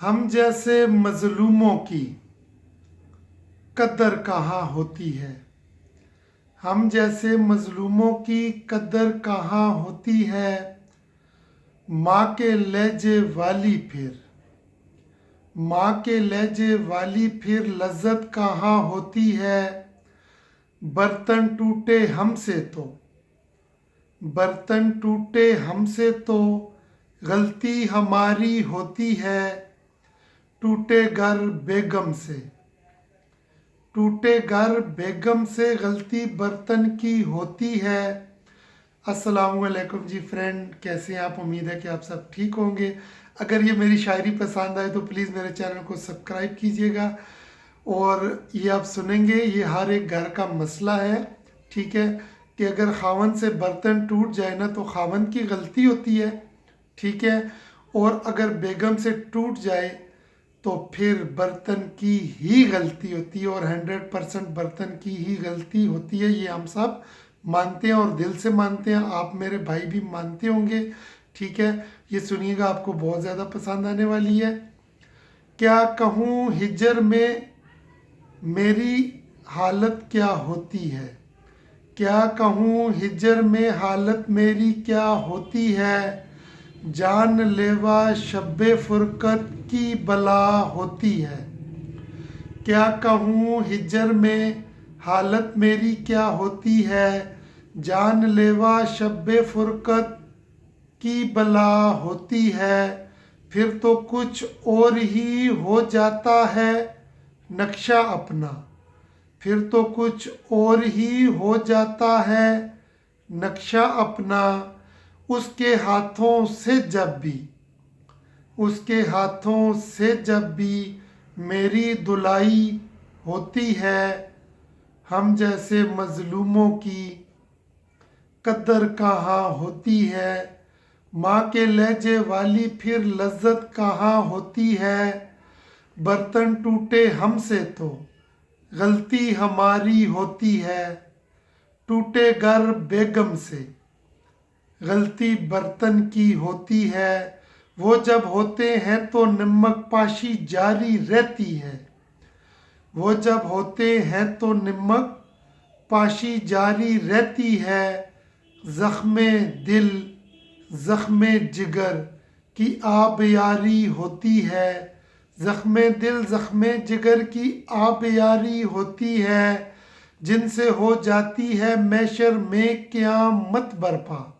हम जैसे मजलूमों की कदर कहाँ होती है। हम जैसे मजलूमों की कदर कहाँ होती है। माँ के लहजे वाली फिर माँ के लहजे वाली फिर लज्जत कहाँ होती है। बर्तन टूटे हमसे तो बर्तन टूटे हमसे तो गलती हमारी होती है। टूटे घर बेगम से टूटे घर बेगम से गलती बर्तन की होती है। अस्सलामुअलैकुम जी फ्रेंड, कैसे हैं आप। उम्मीद है कि आप सब ठीक होंगे। अगर ये मेरी शायरी पसंद आए तो प्लीज़ मेरे चैनल को सब्सक्राइब कीजिएगा। और ये आप सुनेंगे, ये हर एक घर का मसला है। ठीक है कि अगर खावन से बर्तन टूट जाए ना तो खावन की गलती होती है। ठीक है, और अगर बेगम से टूट जाए तो फिर बर्तन की ही गलती होती है, और 100% बर्तन की ही गलती होती है। ये हम सब मानते हैं और दिल से मानते हैं। आप मेरे भाई भी मानते होंगे। ठीक है, ये सुनिएगा, आपको बहुत ज़्यादा पसंद आने वाली है। क्या कहूँ हिजर में मेरी हालत क्या होती है। क्या कहूँ हिजर में हालत मेरी क्या होती है। जान लेवा शब्बे फुरकत की बला होती है। क्या कहूँ हिजर में हालत मेरी क्या होती है। जान लेवा शब्बे फुरकत की बला होती है। फिर तो कुछ और ही हो जाता है नक्शा अपना। फिर तो कुछ और ही हो जाता है नक्शा अपना। उसके हाथों से जब भी उसके हाथों से जब भी मेरी धुलाई होती है। हम जैसे मजलूमों की कदर कहाँ होती है। माँ के लहजे वाली फिर लज्जत कहाँ होती है। बर्तन टूटे हमसे तो गलती हमारी होती है। टूटे घर बेगम से गलती बर्तन की होती है। वो जब होते हैं तो नमक पाशी जारी रहती है। वो जब होते हैं तो नमक पाशी जारी रहती है। जख्मे दिल जख्मे जिगर की आब यारी होती है। जख्मे दिल जख्मे जिगर की आब यारी होती है। जिनसे हो जाती है मैशर में क़यामत बरपा।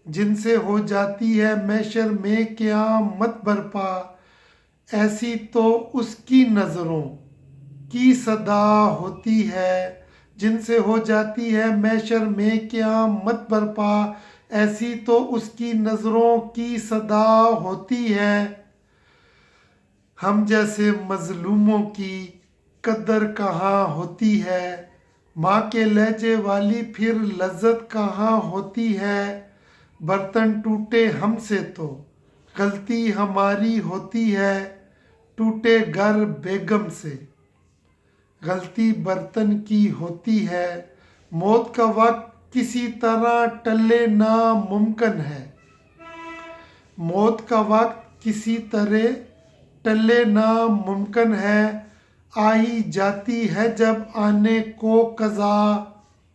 जिनसे हो जाती है मैशर में क़यामत बरपा। ऐसी तो उसकी नज़रों की सदा होती है। जिनसे हो जाती है मैशर में क़यामत बरपा। ऐसी तो उसकी नज़रों की सदा होती है। हम जैसे मजलूमों की कदर कहाँ होती है। माँ के लहजे वाली फिर लज्जत कहाँ होती है। बर्तन टूटे हमसे तो गलती हमारी होती है। टूटे घर बेगम से गलती बर्तन की होती है। मौत का वक्त किसी तरह टले नामुमकिन है। मौत का वक्त किसी तरह टले नामुमकिन है। आई जाती है जब आने को कज़ा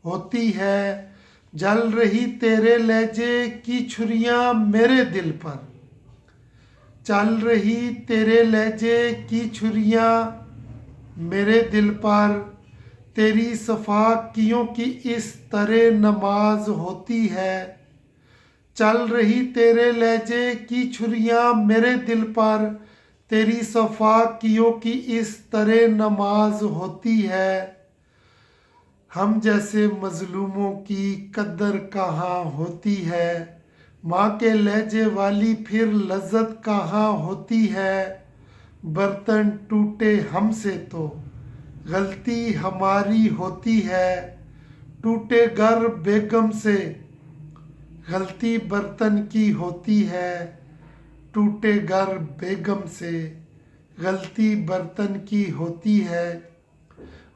होती है। जल रही तेरे लहजे की छुरियाँ मेरे दिल पर। चल रही तेरे लहजे की छुरियाँ मेरे दिल पर। तेरी सफाकियों की इस तरह नमाज होती है। चल रही तेरे लहजे की छुरियाँ मेरे दिल पर। तेरी सफाकियों की इस तरह नमाज होती है। हम जैसे मजलूमों की कदर कहाँ होती है। माँ के लहजे वाली फिर लज्जत कहाँ होती है। बर्तन टूटे हमसे तो गलती हमारी होती है। टूटे घर बेगम से गलती बर्तन की होती है। टूटे घर बेगम से गलती बर्तन की होती है।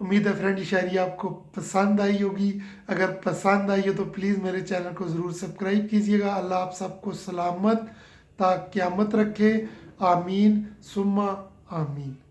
उम्मीद है फ्रेंड ये शायरी आपको पसंद आई होगी। अगर पसंद आई हो तो प्लीज़ मेरे चैनल को ज़रूर सब्सक्राइब कीजिएगा। अल्लाह आप सबको सलामत ता क़यामत रखे। आमीन सुम्मा आमीन।